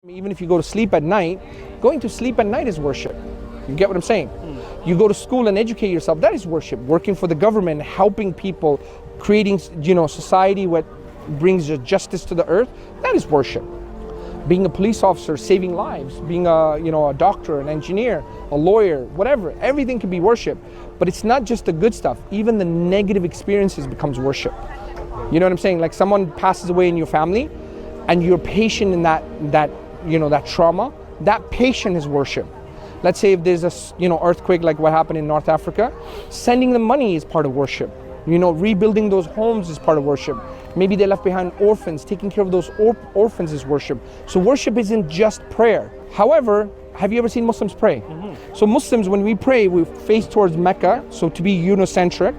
Even if you go to sleep at night, going to sleep at night is worship. You get what I'm saying? You go to school and educate yourself, that is worship. Working for the government, helping people, creating, society what brings justice to the earth, that is worship. Being a police officer, saving lives, being a doctor, an engineer, a lawyer, whatever, everything can be worship. But it's not just the good stuff, even the negative experiences becomes worship. You know what I'm saying? Like someone passes away in your family and you're patient in that trauma, that patient is worship. Let's say if there's a earthquake like what happened in North Africa, sending them money is part of worship. Rebuilding those homes is part of worship. Maybe they left behind orphans, taking care of those orphans is worship. So worship isn't just prayer. However, have you ever seen Muslims pray? So Muslims, when we pray, we face towards Mecca, so to be unicentric.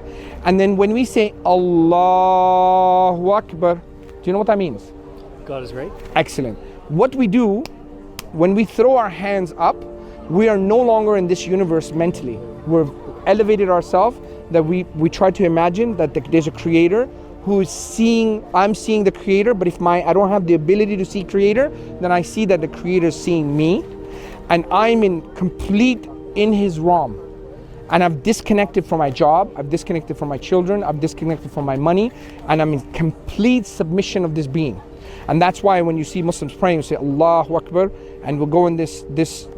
And then when we say Allahu Akbar, do you know what that means? God is great. Excellent. What we do, when we throw our hands up, we are no longer in this universe mentally. We've elevated ourselves, that we try to imagine that there's a creator who is seeing, I'm seeing the creator, but if I don't have the ability to see creator, then I see that the creator is seeing me, and I'm in his realm. And I've disconnected from my job, I've disconnected from my children, I've disconnected from my money, and I'm in complete submission of this being. And that's why when you see Muslims praying, you say Allahu Akbar, and we'll go in this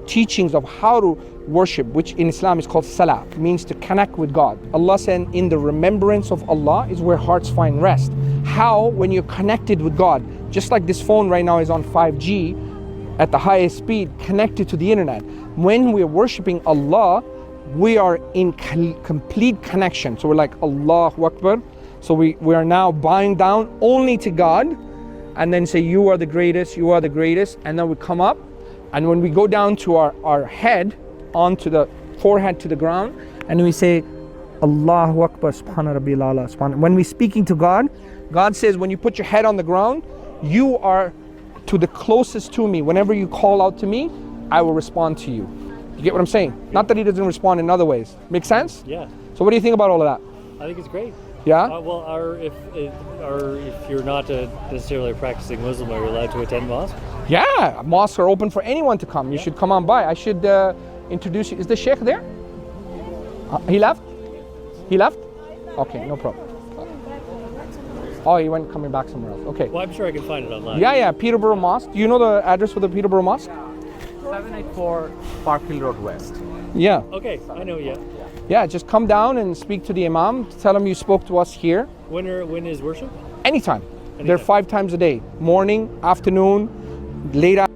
teachings of how to worship, which in Islam is called salah, means to connect with God. Allah said in the remembrance of Allah is where hearts find rest. How? When you're connected with God, just like this phone right now is on 5G at the highest speed, connected to the internet. When we're worshiping Allah, we are in complete connection. So we're like Allahu Akbar. So we are now bowing down only to God, and then say, you are the greatest, you are the greatest. And then we come up, and when we go down to our head, onto the forehead to the ground, and we say, Allahu Akbar, subhana rabbil ala, subhana. When we're speaking to God, God says, when you put your head on the ground, you are to the closest to me. Whenever you call out to me, I will respond to you. You get what I'm saying? Not that he doesn't respond in other ways. Make sense? Yeah. So what do you think about all of that? I think it's great. Yeah? If you're not necessarily a practicing Muslim, are you allowed to attend mosque? Yeah, mosques are open for anyone to come. You should come on by. I should introduce you. Is the sheikh there? He left? He left? Okay, no problem. Oh, he went coming back somewhere else. Okay. Well, I'm sure I can find it online. Yeah, Peterborough Mosque. Do you know the address for the Peterborough Mosque? 784 Park Hill Road West. Yeah. Okay, I know, yeah. Yeah, just come down and speak to the imam. Tell him you spoke to us here. When is worship? Anytime. They're 5 times a day. Morning, afternoon, late afternoon.